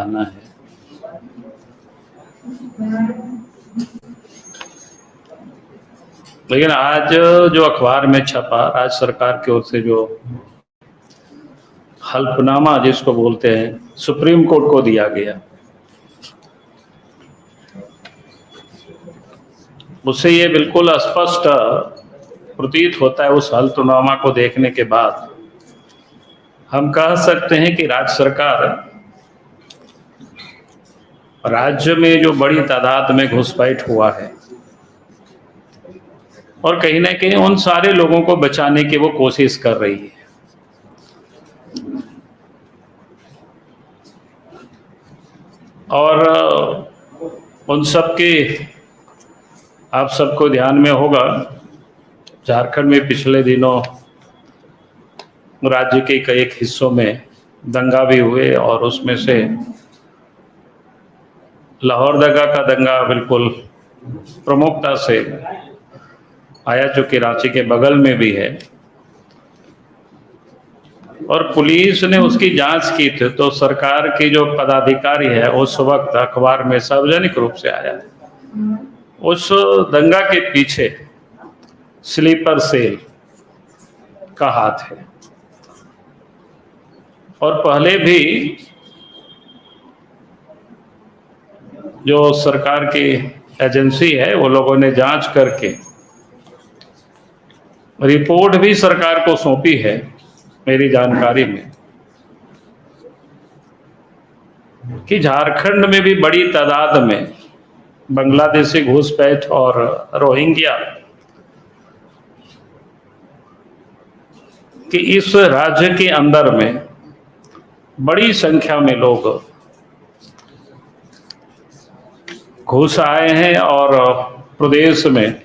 आना है। लेकिन आज जो अखबार में छपा, राज्य सरकार की ओर से जो हल्फनामा जिसको बोलते हैं, सुप्रीम कोर्ट को दिया गया, उससे ये बिल्कुल स्पष्ट प्रतीत होता है, उस हल्फनामा को देखने के बाद हम कह सकते हैं कि राज्य सरकार राज्य में जो बड़ी तादाद में घुसपैठ हुआ है और कहीं ना कहीं उन सारे लोगों को बचाने की वो कोशिश कर रही है। और उन सब के आप सबको ध्यान में होगा, झारखंड में पिछले दिनों राज्य के कई एक हिस्सों में दंगा भी हुए और उसमें से लाहौरदगा का दंगा बिल्कुल प्रमुखता से आया, जो कि रांची के बगल में भी है, और पुलिस ने उसकी जांच की थी। तो सरकार की जो पदाधिकारी है उस वक्त अखबार में सार्वजनिक रूप से आया, उस दंगा के पीछे स्लीपर सेल का हाथ है। और पहले भी जो सरकार की एजेंसी है वो लोगों ने जांच करके रिपोर्ट भी सरकार को सौंपी है, मेरी जानकारी में, कि झारखंड में भी बड़ी तादाद में बांग्लादेशी घुसपैठ और रोहिंग्या कि इस राज्य के अंदर में बड़ी संख्या में लोग घुस आए हैं और प्रदेश में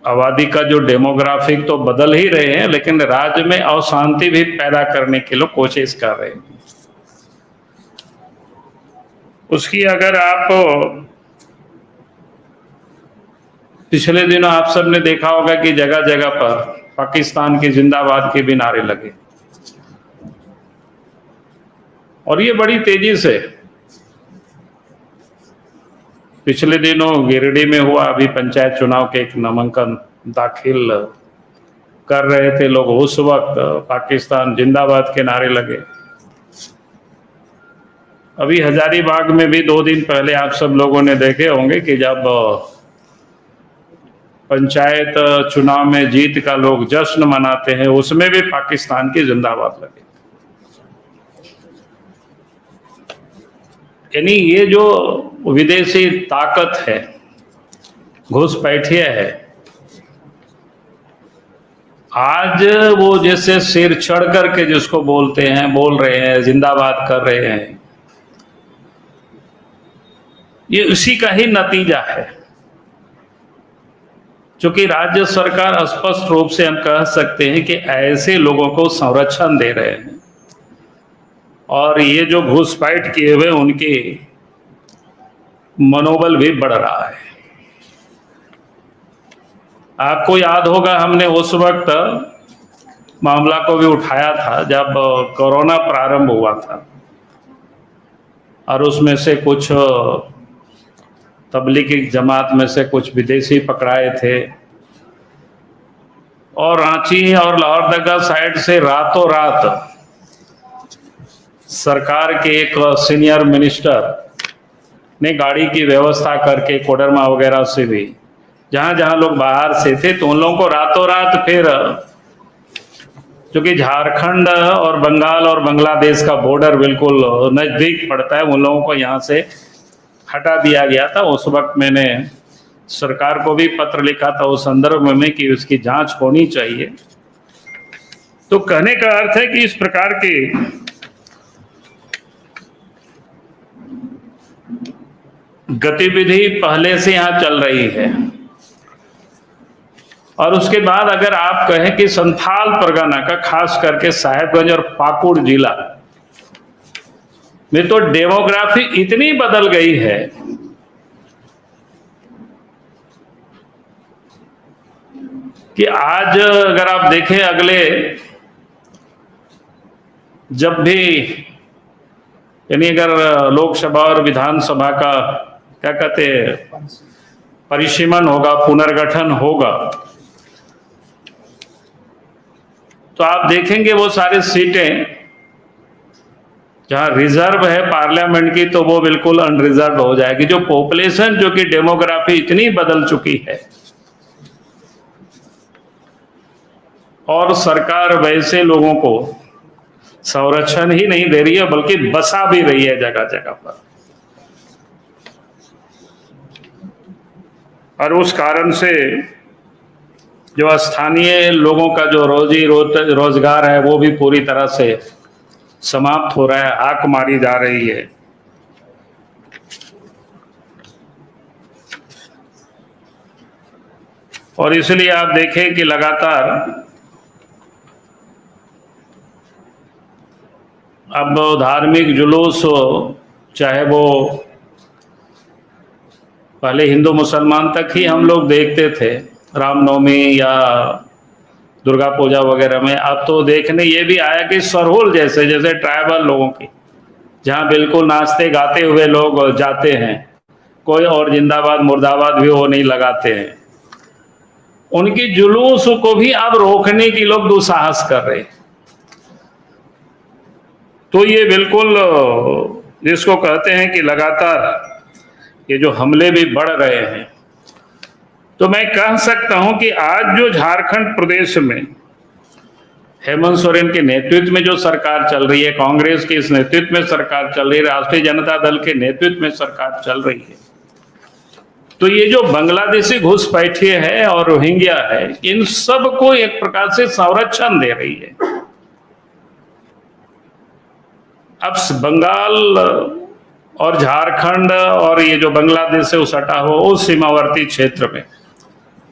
आबादी का जो डेमोग्राफिक तो बदल ही रहे हैं, लेकिन राज्य में अशांति भी पैदा करने के लिए कोशिश कर रहे हैं। उसकी अगर आप पिछले दिनों आप सबने देखा होगा कि जगह जगह पर पाकिस्तान की जिंदाबाद के भी नारे लगे, और ये बड़ी तेजी से पिछले दिनों गिरिडीह में हुआ। अभी पंचायत चुनाव के एक नामांकन दाखिल कर रहे थे लोग, उस वक्त पाकिस्तान जिंदाबाद के नारे लगे। अभी हजारीबाग में भी 2 दिन पहले आप सब लोगों ने देखे होंगे कि जब पंचायत चुनाव में जीत का लोग जश्न मनाते हैं, उसमें भी पाकिस्तान की जिंदाबाद लगे। यानी ये जो विदेशी ताकत है, घुसपैठिया है, आज वो जैसे सिर चढ़ करके जिसको बोलते हैं, बोल रहे हैं, जिंदाबाद कर रहे हैं, ये उसी का ही नतीजा है। क्योंकि राज्य सरकार स्पष्ट रूप से हम कह सकते हैं कि ऐसे लोगों को संरक्षण दे रहे हैं, और ये जो घुसपैठ किए हुए उनके मनोबल भी बढ़ रहा है। आपको याद होगा हमने उस वक्त मामला को भी उठाया था जब कोरोना प्रारंभ हुआ था, और उसमें से कुछ तबलीगी जमात में से कुछ विदेशी पकड़ाए थे, और रांची और लाहौरदगा साइड से रातों रात सरकार के एक सीनियर मिनिस्टर ने गाड़ी की व्यवस्था करके कोडरमा वगैरह से भी जहां जहां लोग बाहर से थे, तो उन लोगों को रातों रात फिर, क्योंकि झारखंड और बंगाल और बांग्लादेश का बॉर्डर बिल्कुल नजदीक पड़ता है, उन लोगों को यहाँ से हटा दिया गया था। उस वक्त मैंने सरकार को भी पत्र लिखा था उस संदर्भ में कि उसकी जांच होनी चाहिए। तो कहने का अर्थ है कि इस प्रकार की गतिविधि पहले से यहां चल रही है। और उसके बाद अगर आप कहें कि संथाल परगना का, खास करके साहेबगंज और पाकुड़ जिला में तो डेमोग्राफी इतनी बदल गई है कि आज अगर आप देखें, अगले जब भी यानी अगर लोकसभा और विधानसभा का क्या कहते हैं परिसीमन होगा, पुनर्गठन होगा, तो आप देखेंगे वो सारी सीटें जहां रिजर्व है पार्लियामेंट की, तो वो बिल्कुल अनरिजर्व हो जाएगी। जो पॉपुलेशन, जो कि डेमोग्राफी इतनी बदल चुकी है और सरकार वैसे लोगों को संरक्षण ही नहीं दे रही है बल्कि बसा भी रही है जगह जगह पर। और उस कारण से जो स्थानीय लोगों का जो रोजगार है वो भी पूरी तरह से समाप्त हो रहा है, आंख मारी जा रही है। और इसलिए आप देखें कि लगातार अब धार्मिक जुलूस हो, चाहे वो पहले हिंदू मुसलमान तक ही हम लोग देखते थे, रामनवमी या दुर्गा पूजा वगैरह में, अब तो देखने ये भी आया कि सरहुल जैसे जैसे ट्राइबल लोगों की, जहां बिल्कुल नाचते गाते हुए लोग जाते हैं, कोई और जिंदाबाद मुर्दाबाद भी वो नहीं लगाते हैं, उनकी जुलूस को भी अब रोकने की लोग दुस्साहस कर रहे हैं। तो ये बिल्कुल जिसको कहते हैं कि लगातार ये जो हमले भी बढ़ रहे हैं, तो मैं कह सकता हूं कि आज जो झारखंड प्रदेश में हेमंत सोरेन के नेतृत्व में जो सरकार चल रही है, कांग्रेस के इस नेतृत्व में सरकार चल रही है, राष्ट्रीय जनता दल के नेतृत्व में सरकार चल रही है, तो ये जो बांग्लादेशी घुसपैठिए है और रोहिंग्या है, इन सब को एक प्रकार से संरक्षण दे रही है। अब बंगाल और झारखंड और ये जो बांग्लादेश से सटा हो उस सीमावर्ती क्षेत्र में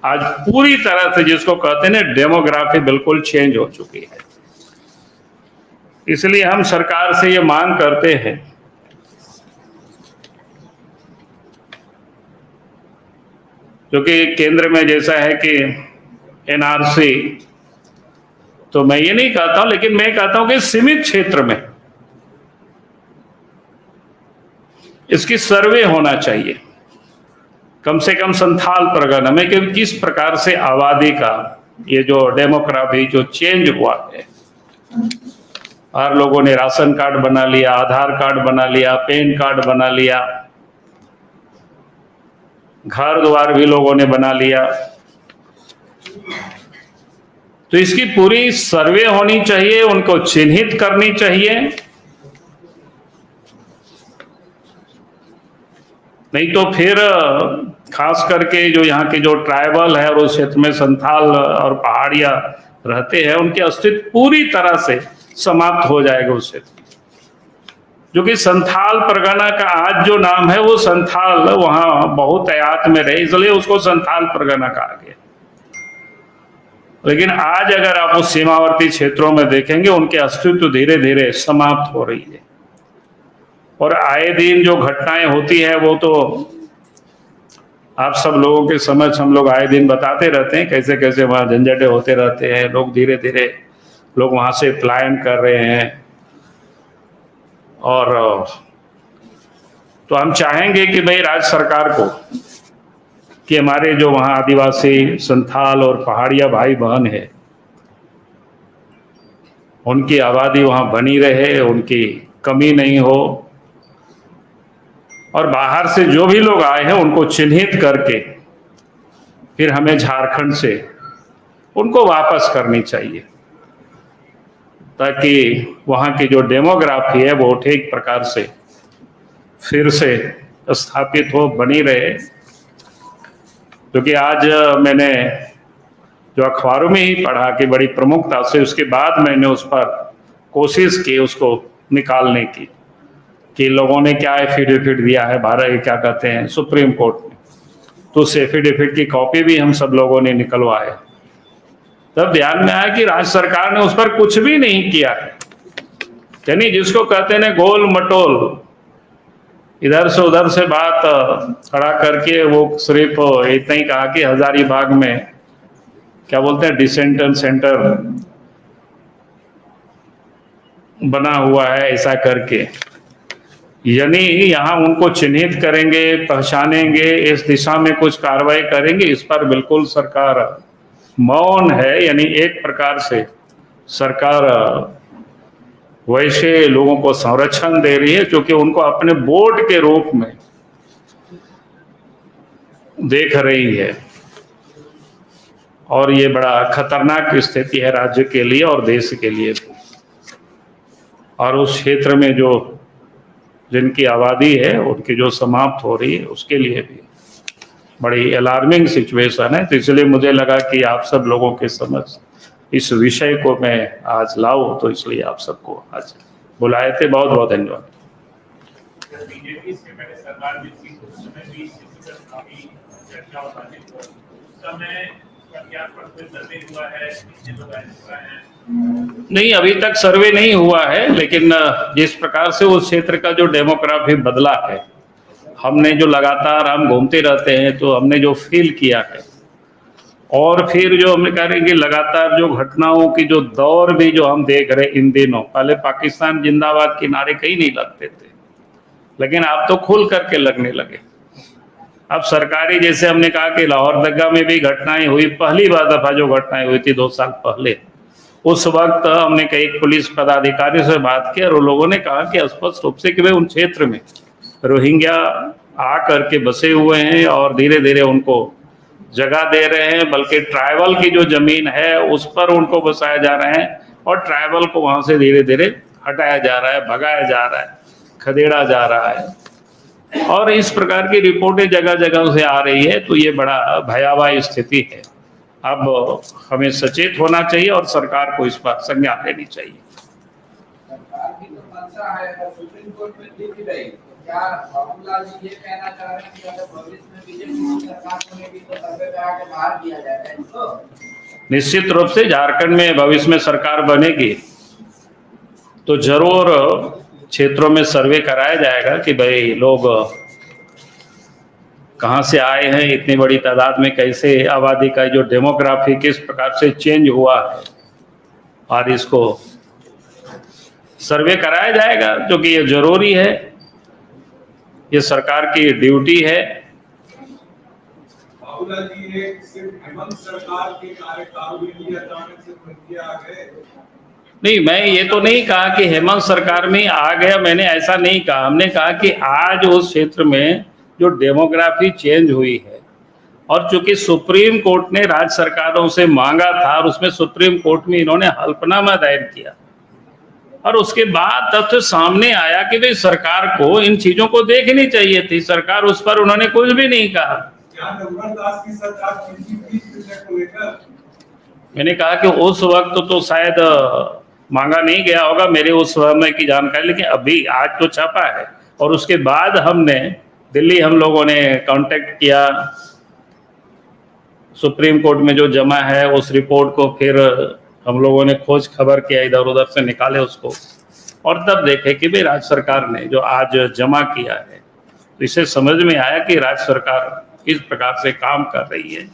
आज पूरी तरह से जिसको कहते हैं ना डेमोग्राफी बिल्कुल चेंज हो चुकी है। इसलिए हम सरकार से ये मांग करते हैं क्योंकि केंद्र में जैसा है कि एनआरसी, तो मैं ये नहीं कहता हूं, लेकिन मैं कहता हूं कि सीमित क्षेत्र में इसकी सर्वे होना चाहिए, कम से कम संथाल परगना में, कि किस प्रकार से आबादी का ये जो डेमोग्राफी जो चेंज हुआ है। हर लोगों ने राशन कार्ड बना लिया, आधार कार्ड बना लिया, पैन कार्ड बना लिया, घर द्वार भी लोगों ने बना लिया। तो इसकी पूरी सर्वे होनी चाहिए, उनको चिन्हित करनी चाहिए, नहीं तो फिर खास करके जो यहाँ के जो ट्राइबल है और उस क्षेत्र में संथाल और पहाड़िया रहते हैं, उनके अस्तित्व पूरी तरह से समाप्त हो जाएगा उस क्षेत्र। जो कि संथाल परगना का आज जो नाम है वो संथाल वहां बहुत हयात में रहे, इसलिए उसको संथाल परगना कहा गया। लेकिन आज अगर आप उस सीमावर्ती क्षेत्रों में देखेंगे, उनके अस्तित्व धीरे धीरे समाप्त हो रही है। और आए दिन जो घटनाएं होती है वो तो आप सब लोगों के समझ हम लोग आए दिन बताते रहते हैं, कैसे कैसे वहां झंझटे होते रहते हैं, लोग धीरे धीरे लोग वहां से पलायन कर रहे हैं। और तो हम चाहेंगे कि भाई राज्य सरकार को कि हमारे जो वहां आदिवासी संथाल और पहाड़िया भाई बहन है, उनकी आबादी वहां बनी रहे, उनकी कमी नहीं हो, और बाहर से जो भी लोग आए हैं उनको चिन्हित करके फिर हमें झारखंड से उनको वापस करनी चाहिए, ताकि वहाँ की जो डेमोग्राफी है वो ठीक प्रकार से फिर से स्थापित हो, बनी रहे। क्योंकि आज मैंने जो अखबारों में ही पढ़ा कि बड़ी प्रमुखता से, उसके बाद मैंने उस पर कोशिश की उसको निकालने की कि लोगों ने क्या एफिडेविट दिया है भारत क्या कहते हैं सुप्रीम कोर्ट में, तो उस एफिडेविट की कॉपी भी हम सब लोगों ने निकलवाए। तब ध्यान में आया कि राज्य सरकार ने उस पर कुछ भी नहीं किया है। यानी जिसको कहते हैं गोल मटोल, इधर से उधर से बात खड़ा करके वो सिर्फ इतना ही कहा कि हजारीबाग में क्या बोलते हैं डिसेंटेंट सेंटर बना हुआ है ऐसा करके, यानी यहाँ उनको चिन्हित करेंगे, पहचानेंगे, इस दिशा में कुछ कार्रवाई करेंगे, इस पर बिल्कुल सरकार मौन है। यानी एक प्रकार से सरकार वैसे लोगों को संरक्षण दे रही है क्योंकि उनको अपने बोर्ड के रूप में देख रही है, और ये बड़ा खतरनाक स्थिति है राज्य के लिए और देश के लिए भी। और उस क्षेत्र में जो जिनकी आबादी है उनकी जो समाप्त हो रही है उसके लिए भी बड़ी अलार्मिंग सिचुएशन है। तो इसलिए मुझे लगा कि आप सब लोगों के समझ इस विषय को मैं आज लाऊं, तो इसलिए आप सबको आज बुलाए थे। बहुत बहुत धन्यवाद। बीजेपी से पहले सरकार में थी, उस समय भी काफी चर्चा और बातचीत हुई। उस समय प्रत्याश पर कोई सर्वे हुआ है, कितने लोग आए हैं? नहीं, अभी तक सर्वे नहीं हुआ है, लेकिन जिस प्रकार से उस क्षेत्र का जो डेमोग्राफी बदला है, हमने जो लगातार हम घूमते रहते हैं तो हमने जो फील किया है, और फिर जो हमने कह रहे हैं कि लगातार जो घटनाओं की जो दौर भी जो हम देख रहे इन दिनों, पहले पाकिस्तान जिंदाबाद के नारे कहीं नहीं लगते थे, लेकिन अब तो खुल करके लगने लगे। अब सरकारी, जैसे हमने कहा कि लाहौर दग्गा में भी घटनाएं हुई, पहली बार दफा जो घटनाएं हुई थी 2 साल पहले, उस वक्त हमने कई पुलिस पदाधिकारी से बात की और उन लोगों ने कहा कि स्पष्ट रूप से कि वे उन क्षेत्र में रोहिंग्या आ करके बसे हुए हैं और धीरे धीरे उनको जगह दे रहे हैं, बल्कि ट्राइबल की जो जमीन है उस पर उनको बसाया जा रहा है और ट्राइबल को वहां से धीरे धीरे हटाया जा रहा है, भगाया जा रहा है, खदेड़ा जा रहा है। और इस प्रकार की रिपोर्टें जगह जगह से आ रही है, तो ये बड़ा भयावह स्थिति है। अब हमें सचेत होना चाहिए और सरकार को इस पर संज्ञान लेनी चाहिए। सरकार की तो मंशा है और सुप्रीम कोर्ट में दिख रही, तो क्या बाबूलाल जी ये कहना चाह रहे हैं कि अगर भविष्य में बीजेपी सरकार बनेगी तो सर्वे करा के बाहर किया जाएगा इनको? निश्चित रूप से झारखंड में भविष्य में सरकार बनेगी तो जरूर क्षेत्रों में सर्वे कराया जाएगा कि भाई लोग कहाँ से आए हैं, इतनी बड़ी तादाद में कैसे आबादी का जो डेमोग्राफी किस प्रकार से चेंज हुआ है, और इसको सर्वे कराया जाएगा क्योंकि ये जरूरी है, ये सरकार की ड्यूटी है। बाबूलाल जी ने सिर्फ हेमंत सरकार के कार्यकाल में ही अचानक से बदलिया आ गए। नहीं, मैं ये तो नहीं कहा कि हेमंत सरकार में आ गया, मैंने ऐसा नहीं कहा। हमने कहा कि आज उस क्षेत्र में जो डेमोग्राफी चेंज हुई है, और चूंकि सुप्रीम कोर्ट ने राज्य सरकारों से मांगा था और उसमें सुप्रीम कोर्ट में इन्होंने हल्फनामा दायर किया, और उसके बाद तब तो सामने आया कि भाई सरकार को इन चीजों को देखनी चाहिए थी, सरकार उस पर उन्होंने कुछ भी नहीं कहा। क्या रघुवरदास की सरकार को लेकर? मैंने कहा कि उस वक्त तो शायद मांगा नहीं गया होगा, मेरे उस समय की जानकारी, लेकिन अभी आज तो छपा है। और उसके बाद हमने दिल्ली, हम लोगों ने कांटेक्ट किया, सुप्रीम कोर्ट में जो जमा है उस रिपोर्ट को फिर हम लोगों ने खोज खबर किया, इधर उधर से निकाले उसको, और तब देखे कि भाई राज्य सरकार ने जो आज जमा किया है, तो इसे समझ में आया कि राज्य सरकार किस प्रकार से काम कर रही है।